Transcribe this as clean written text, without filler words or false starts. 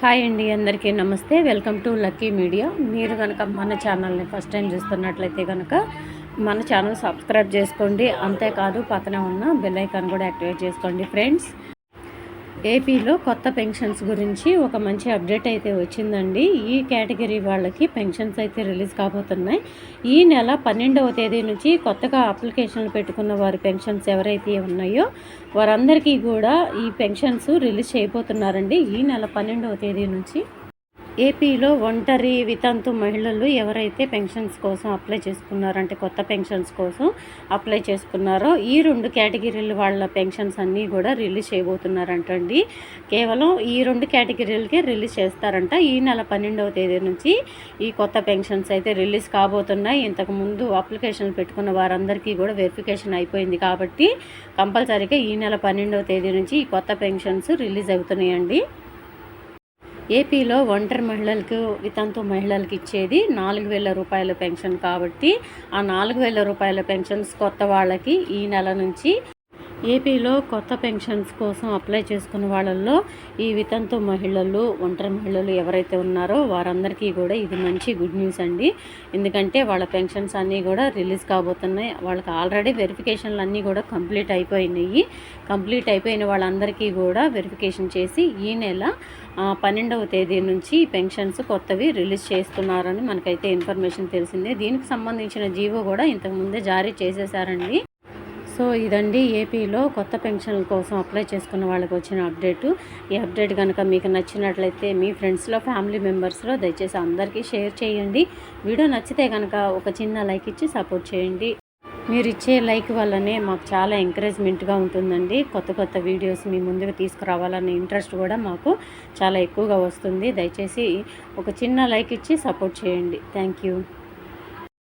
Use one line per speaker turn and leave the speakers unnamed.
Hi అండి, అందరికీ నమస్తే. Welcome to lucky media. మీరు కనుక మన ఛానల్ని ఫస్ట్ టైం చూస్తున్నట్లయితే కనుక మన ఛానల్ సబ్స్క్రైబ్ చేసుకోండి. అంతేకాదు పక్కన ఉన్న బెల్ ఐకాన్ కూడా యాక్టివేట్ చేసుకోండి ఫ్రెండ్స్. ఏపీలో కొత్త పెన్షన్స్ గురించి ఒక మంచి అప్డేట్ అయితే వచ్చిందండి. ఈ కేటగిరీ వాళ్ళకి పెన్షన్స్ అయితే రిలీజ్ కాబోతున్నాయి. ఈ నెల 12వ తేదీ నుంచి కొత్తగా అప్లికేషన్లు పెట్టుకున్న వారి పెన్షన్స్ ఎవరైతే ఉన్నాయో వారందరికీ కూడా ఈ పెన్షన్స్ రిలీజ్ చేయబోతున్నారండి. ఈ నెల 12వ తేదీ నుంచి ఏపీలో ఒంటరి వితంతు మహిళలు ఎవరైతే పెన్షన్స్ కోసం అప్లై చేసుకున్నారో, అంటే కొత్త పెన్షన్స్ కోసం అప్లై చేసుకున్నారో ఈ 2 కేటగిరీల వాళ్ళ పెన్షన్స్ అన్నీ కూడా రిలీజ్ చేయబోతున్నారంటండి. కేవలం ఈ 2 కేటగిరీలకే రిలీజ్ చేస్తారంట. ఈ నెల 12వ తేదీ నుంచి ఈ కొత్త పెన్షన్స్ అయితే రిలీజ్ కాబోతున్నాయి. ఇంతకుముందు అప్లికేషన్లు పెట్టుకున్న వారందరికీ కూడా వెరిఫికేషన్ అయిపోయింది కాబట్టి కంపల్సరీగా ఈ నెల 12వ తేదీ నుంచి ఈ కొత్త పెన్షన్స్ రిలీజ్ అవుతున్నాయండి. ఏపీలో ఒంటరి మహిళలకు, వితంతు మహిళలకు ఇచ్చేది 4,000 రూపాయల పెన్షన్ కాబట్టి ఆ 4,000 రూపాయల పెన్షన్స్ కొత్త వాళ్ళకి ఈ నెల నుంచి ఏపీలో కొత్త పెన్షన్స్ కోసం అప్లై చేసుకున్న వాళ్ళల్లో ఈ వితంతు మహిళలు, ఒంటరి మహిళలు ఎవరైతే ఉన్నారో వారందరికీ కూడా ఇది మంచి గుడ్ న్యూస్ అండి. ఎందుకంటే వాళ్ళ పెన్షన్స్ అన్నీ కూడా రిలీజ్ కాబోతున్నాయి. వాళ్ళకి ఆల్రెడీ వెరిఫికేషన్లు అన్నీ కూడా కంప్లీట్ అయిపోయినాయి. కంప్లీట్ అయిపోయిన వాళ్ళందరికీ కూడా వెరిఫికేషన్ చేసి ఈ నెల 12వ తేదీ నుంచి పెన్షన్స్ కొత్తవి రిలీజ్ చేస్తున్నారని మనకైతే ఇన్ఫర్మేషన్ తెలిసిందే. దీనికి సంబంధించిన జీవో కూడా ఇంతకుముందే జారీ చేసేసారండి. సో ఇదండి ఏపీలో కొత్త పెన్షన్ల కోసం అప్లై చేసుకున్న వాళ్ళకి వచ్చిన అప్డేటు. ఈ అప్డేట్ కనుక మీకు నచ్చినట్లయితే మీ ఫ్రెండ్స్లో, ఫ్యామిలీ మెంబర్స్లో దయచేసి అందరికీ షేర్ చేయండి. వీడియో నచ్చితే కనుక ఒక చిన్న లైక్ ఇచ్చి సపోర్ట్ చేయండి. మీరు ఇచ్చే లైక్ వల్లనే మాకు చాలా ఎంకరేజ్మెంట్గా ఉంటుందండి. కొత్త కొత్త వీడియోస్ మీ ముందుకు తీసుకురావాలనే ఇంట్రెస్ట్ కూడా మాకు చాలా ఎక్కువగా వస్తుంది. దయచేసి ఒక చిన్న లైక్ ఇచ్చి సపోర్ట్ చేయండి. Thank you.